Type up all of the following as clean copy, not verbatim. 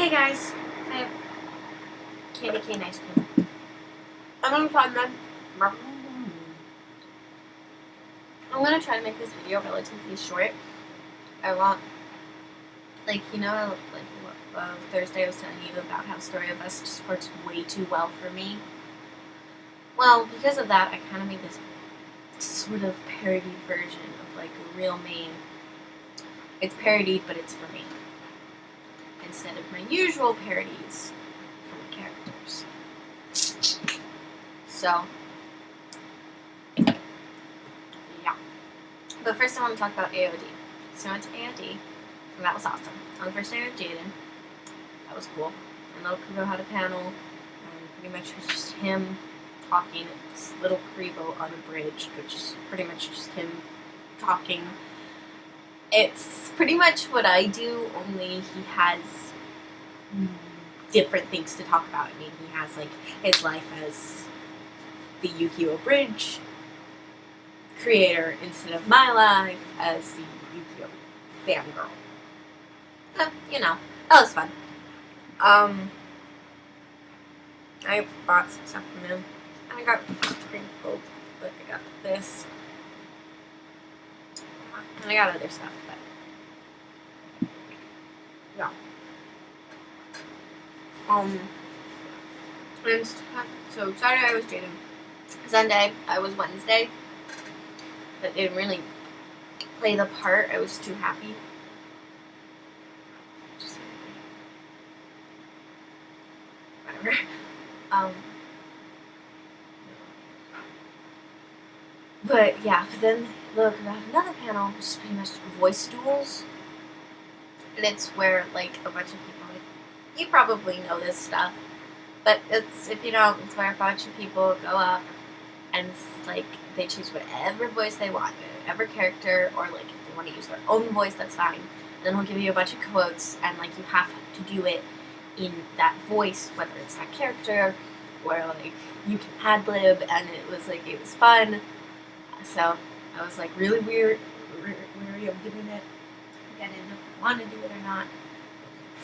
Hey guys, I have candy cane ice cream. I'm gonna try to make this video relatively short. I want, Thursday I was telling you about how Story of Us just works way too well for me. Well, because of that, I kind of made this sort of parodied version of like a real me. It's parodied, but it's for me, instead of my usual parodies from the characters. So, yeah. But first I want to talk about AOD. So I went to AOD, and that was awesome. On the first day with Jaden, that was cool. And Little Kubo had a panel, and pretty much it was just him talking at this Little Kubo unabridged, which is pretty much just him talking. It's pretty much what I do, only he has different things to talk about. I mean, he has like his life as the Yu-Gi-Oh! Bridge creator instead of my life as the Yu-Gi-Oh! Fangirl. So, you know, that was fun. I bought some stuff from him. I got sprinkled, but I got this. And I got other stuff, but yeah. And so Saturday I was Jaden. Sunday I was Wednesday. But didn't really play the part. I was too happy. Just whatever. But yeah, but then look, we have another panel, which is pretty much voice duels. And it's where like a bunch of people, like, you probably know this stuff, but it's, if you don't, it's where a bunch of people go up and like they choose whatever voice they want, whatever character, or like if they want to use their own voice, that's fine. Then he'll give you a bunch of quotes, and like you have to do it in that voice, whether it's that character or like you can ad-lib, and it was fun. So I was like really weary of doing it. I didn't know if I wanted to do it or not.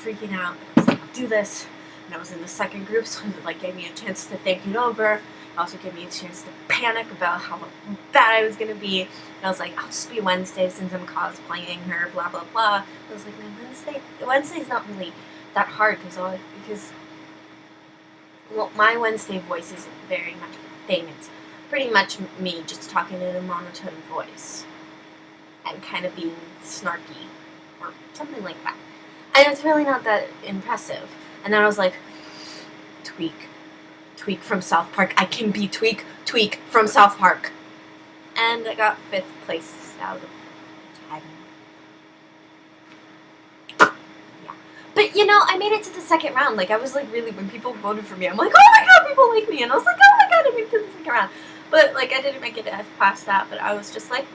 Freaking out. I was like, I'll do this. And I was in the second group, so it like gave me a chance to think it over. It also gave me a chance to panic about how bad I was gonna be. And I was like, I'll just be Wednesday since I'm cosplaying her, blah blah blah. I was like, man, Wednesday's not really that hard because well, my Wednesday voice isn't very much a thing. It's pretty much me just talking in a monotone voice and kind of being snarky or something like that. And it's really not that impressive. And then I was like, Tweek from South Park. I can be Tweek from South Park. And I got 5th place out of 10. Yeah. But you know, I made it to the second round. Like, I was like really, when people voted for me, I'm like, oh my god, people like me. And I was like, oh my god, I made it to the second round. But like, I didn't make it past that, but I was just like,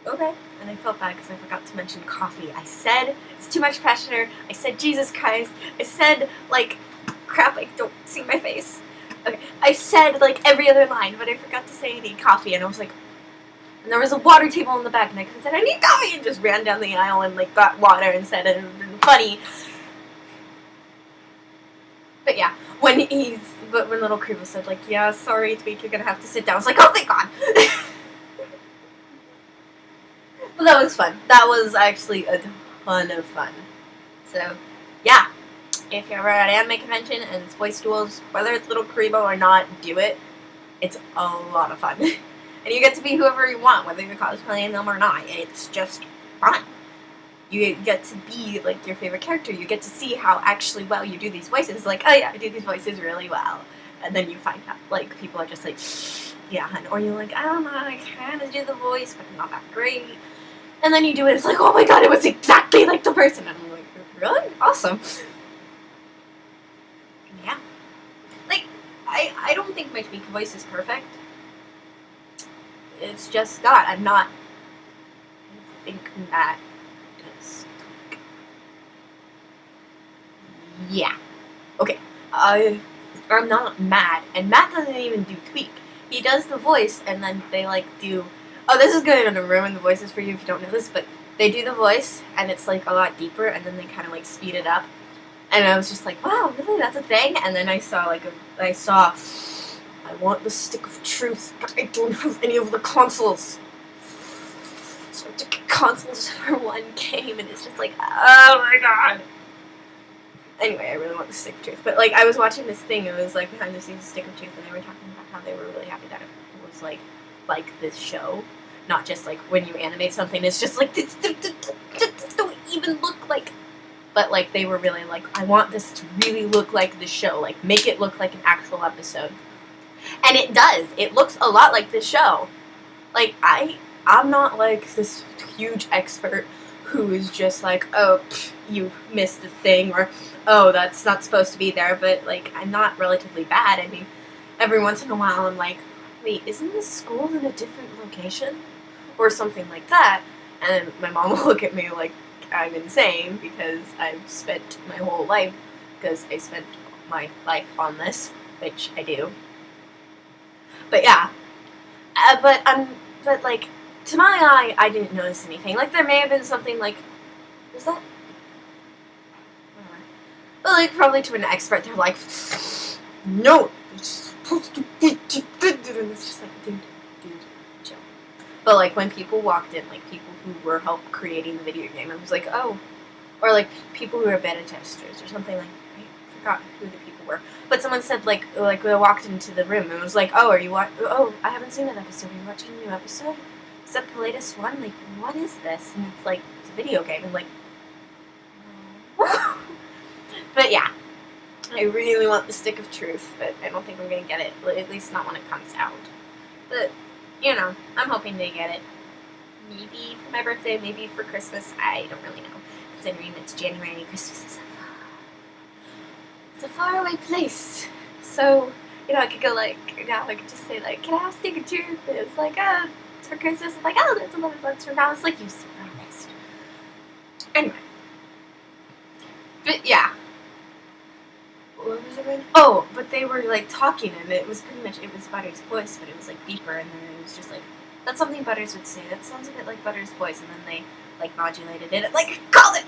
okay. And I felt bad because I forgot to mention coffee. I said it's too much pressure. I said Jesus Christ. I said like crap, I don't see my face. Okay. I said like every other line, but I forgot to say I need coffee, and I was like, and there was a water table in the back, and I could have said I need coffee and just ran down the aisle and like got water instead, and it would have been funny. But yeah, when Little Kubo said like, yeah, sorry Tweek, you're gonna have to sit down, I was like, oh thank god. But that was fun. That was actually a ton of fun. So, yeah. If you're ever at an anime convention and it's voice duels, whether it's Little Kubo or not, do it. It's a lot of fun. And you get to be whoever you want, whether you're cosplaying them or not. It's just fun. You get to be, like, your favorite character. You get to see how actually well you do these voices. Like, oh yeah, I do these voices really well. And then you find out, like, people are just like, yeah, hun. Or you're like, I don't know, I kind of do the voice, but I'm not that great. And then you do it, it's like, oh my god, it was exactly like the person. And I'm like, really? Awesome. Yeah. Like, I don't think my Tweek voice is perfect. It's just not. I think Matt does. Yeah. Okay. I'm not Matt, and Matt doesn't even do Tweek. He does the voice, and then they like do. Oh, this is going to ruin the voices for you if you don't know this, but they do the voice, and it's like a lot deeper, and then they kind of like speed it up, And I was just like, wow, really, that's a thing? And then I saw I want the stick of truth, but I don't have any of the consoles. So I took consoles for one game, and it's just like, oh my god. Anyway, I really want the stick of truth. But, like, I was watching this thing, it was, like, behind the scenes of Stick of Truth, and they were talking about how they were really happy that it was, like this show. Not just, like, when you animate something, it's just, like, this don't even look like... But, like, they were really like, I want this to really look like the show. Like, make it look like an actual episode. And it does. It looks a lot like this show. Like, I'm not, like, this huge expert who is just like, oh, you missed a thing, or, oh, that's not supposed to be there, but, like, I'm not relatively bad. I mean, every once in a while I'm like, wait, isn't this school in a different location? Or something like that. And my mom will look at me like I'm insane because I've spent my whole life, because I spent my life on this, which I do. But yeah. But like, to my eye, I didn't notice anything. Like, there may have been something like, was that? Whatever. But, like, probably to an expert, they're like, no, it's supposed to be, and it's just like, dude, chill. But, like, when people walked in, like, people who were help creating the video game, it was like, oh, or, like, people who were beta testers or something, like, I forgot who the people were. But someone said, like they walked into the room and it was like, oh, oh, I haven't seen that episode. Are you watching a new episode? Is that the latest one? Like, what is this? And it's like, it's a video game. And like, but yeah, I really want the stick of truth, but I don't think I'm gonna get it. At least not when it comes out. But, you know, I'm hoping to get it. Maybe for my birthday, maybe for Christmas. I don't really know. Considering it's January, Christmas is a faraway place. So, you know, I could go like, now I could just say like, can I have a stick of truth? And it's like, it's for Christmas. It's like, oh, that's 11 months from now. It's like, you surprised. Anyway. But yeah. What was it going? Oh, but they were like talking, and it was pretty much, it was Butter's voice, but it was like deeper, and then it was just like, that's something Butters would say. That sounds a bit like Butter's voice, and then they like modulated it, like, called it!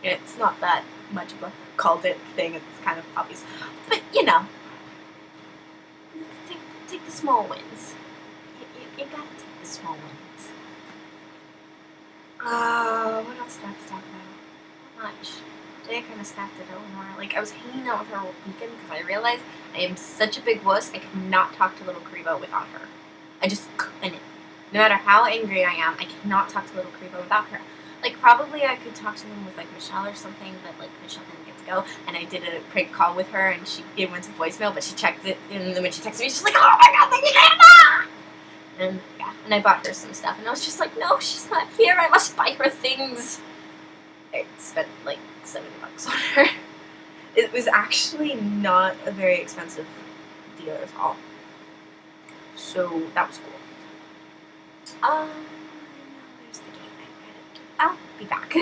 It's not that much of a called it thing, it's kind of obvious. But, you know, take the small wins. You gotta take the small wins. What else do I have to talk about? Not much. Today I kind of snapped at Eleanor. Like, I was hanging out with her all weekend because I realized I am such a big wuss, I cannot talk to little Karibo without her. I just couldn't. No matter how angry I am, I cannot talk to little Karibo without her. Like, probably I could talk to them with, like, Michelle or something, but, like, Michelle didn't get to go, and I did a prank call with her, and it went to voicemail, but she checked it, and then when she texted me, she's like, oh my god, thank you, Grandma! And, yeah, and I bought her some stuff, and I was just like, no, she's not here, I must buy her things. I spent, like, $7 on her. It was actually not a very expensive deal at all. So, that was cool. There's the game. I'll be back.